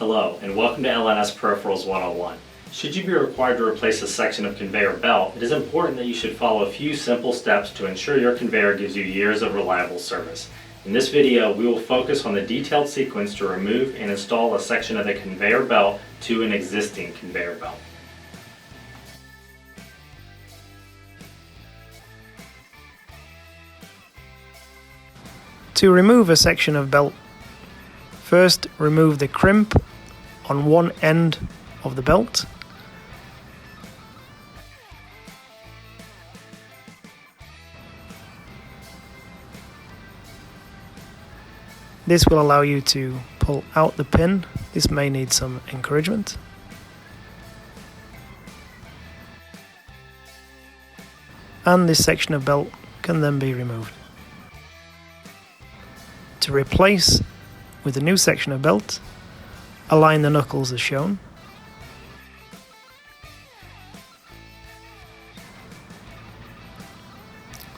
Hello, and welcome to LNS Peripherals 101. Should you be required to replace a section of conveyor belt, it is important that you should follow a few simple steps to ensure your conveyor gives you years of reliable service. In this video, we will focus on the detailed sequence to remove and install a section of the conveyor belt to an existing conveyor belt. To remove a section of belt, first remove the crimp on one end of the belt. This will allow you to pull out the pin. This may need some encouragement. And this section of belt can then be removed. To replace with a new section of belt, align the knuckles as shown.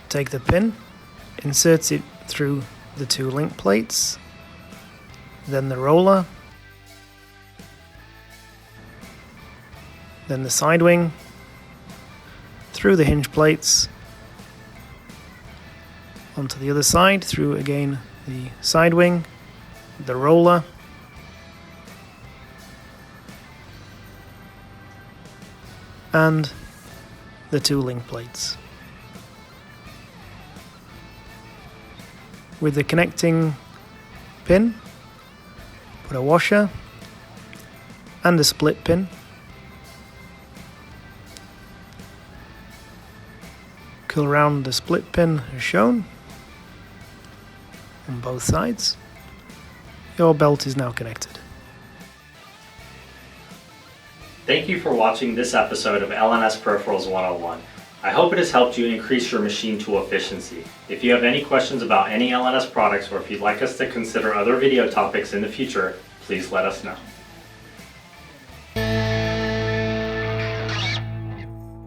Take the pin, insert it through the two link plates, then the roller, then the side wing, through the hinge plates, onto the other side, through again the side wing, the roller, and the two link plates. With the connecting pin, put a washer and a split pin. Curl around the split pin as shown on both sides. Your belt is now connected. Thank you for watching this episode of LNS Peripherals 101. I hope it has helped you increase your machine tool efficiency. If you have any questions about any LNS products or if you'd like us to consider other video topics in the future, please let us know.